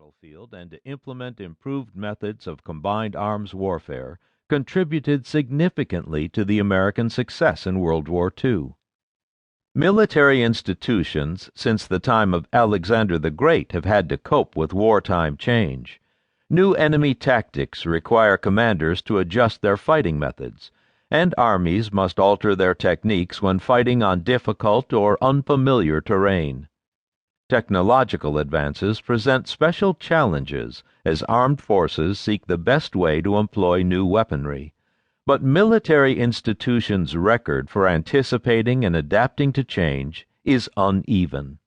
battlefield and to implement improved methods of combined arms warfare contributed significantly to the American success in World War II. Military institutions since the time of Alexander the Great have had to cope with wartime change. New enemy tactics require commanders to adjust their fighting methods, and armies must alter their techniques when fighting on difficult or unfamiliar terrain. Technological advances present special challenges as armed forces seek the best way to employ new weaponry. But military institutions' record for anticipating and adapting to change is uneven.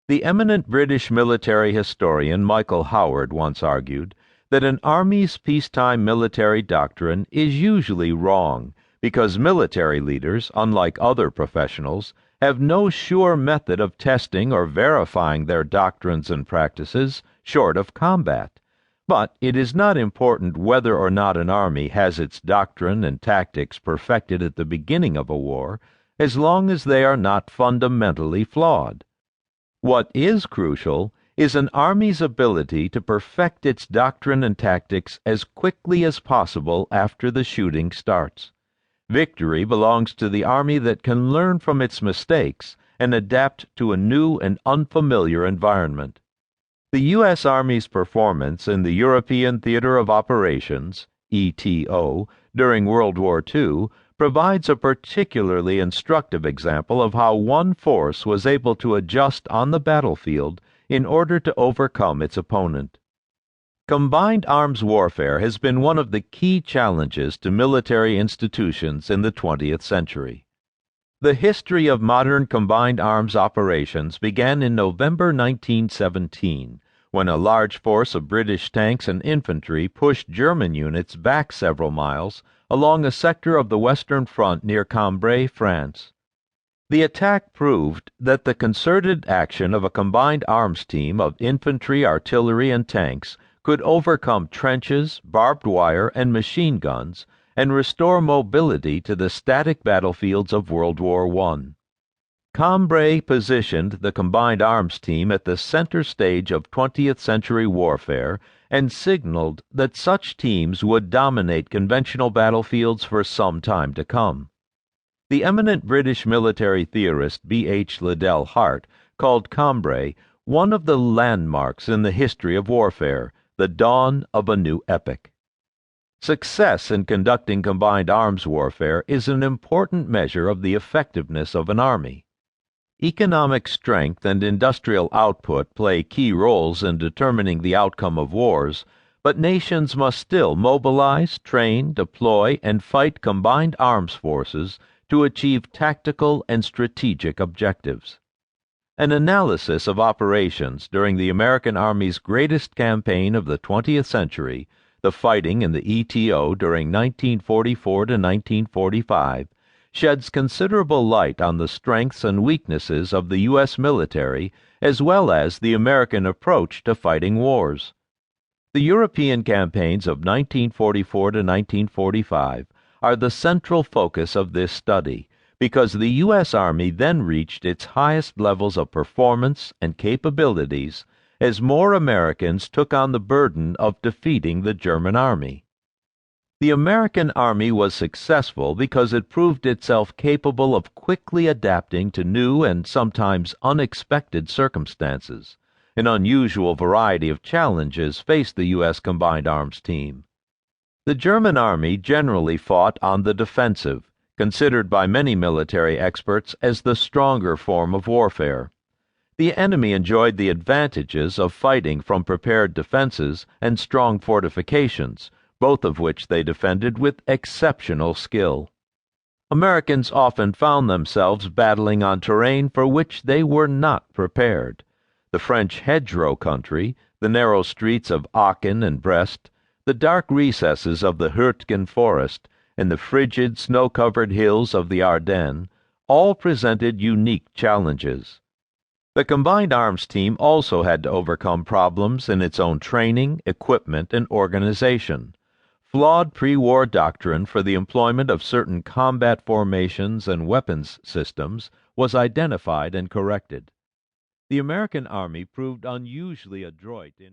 The eminent British military historian Michael Howard once argued that an army's peacetime military doctrine is usually wrong because military leaders, unlike other professionals, have no sure method of testing or verifying their doctrines and practices short of combat. But it is not important whether or not an army has its doctrine and tactics perfected at the beginning of a war, as long as they are not fundamentally flawed. What is crucial is an army's ability to perfect its doctrine and tactics as quickly as possible after the shooting starts. Victory belongs to the army that can learn from its mistakes and adapt to a new and unfamiliar environment. The U.S. Army's performance in the European Theater of Operations, ETO, during World War II provides a particularly instructive example of how one force was able to adjust on the battlefield in order to overcome its opponent. Combined arms warfare has been one of the key challenges to military institutions in the 20th century. The history of modern combined arms operations began in November 1917, when a large force of British tanks and infantry pushed German units back several miles along a sector of the Western Front near Cambrai, France. The attack proved that the concerted action of a combined arms team of infantry, artillery, and tanks could overcome trenches, barbed wire, and machine guns, and restore mobility to the static battlefields of World War I. Cambrai positioned the combined arms team at the center stage of 20th century warfare and signaled that such teams would dominate conventional battlefields for some time to come. The eminent British military theorist B.H. Liddell Hart called Cambrai one of the landmarks in the history of warfare, the dawn of a new epoch. Success in conducting combined arms warfare is an important measure of the effectiveness of an army. Economic strength and industrial output play key roles in determining the outcome of wars, but nations must still mobilize, train, deploy, and fight combined arms forces to achieve tactical and strategic objectives. An analysis of operations during the American Army's greatest campaign of the 20th century, the fighting in the ETO during 1944 to 1945, sheds considerable light on the strengths and weaknesses of the U.S. military as well as the American approach to fighting wars. The European campaigns of 1944 to 1945 are the central focus of this study, because the U.S. Army then reached its highest levels of performance and capabilities as more Americans took on the burden of defeating the German Army. The American Army was successful because it proved itself capable of quickly adapting to new and sometimes unexpected circumstances. An unusual variety of challenges faced the U.S. combined arms team. The German Army generally fought on the defensive, considered by many military experts as the stronger form of warfare. The enemy enjoyed the advantages of fighting from prepared defenses and strong fortifications, both of which they defended with exceptional skill. Americans often found themselves battling on terrain for which they were not prepared. The French hedgerow country, the narrow streets of Aachen and Brest, the dark recesses of the Hürtgen forest, and the frigid, snow-covered hills of the Ardennes, all presented unique challenges. The combined arms team also had to overcome problems in its own training, equipment, and organization. Flawed pre-war doctrine for the employment of certain combat formations and weapons systems was identified and corrected. The American Army proved unusually adroit in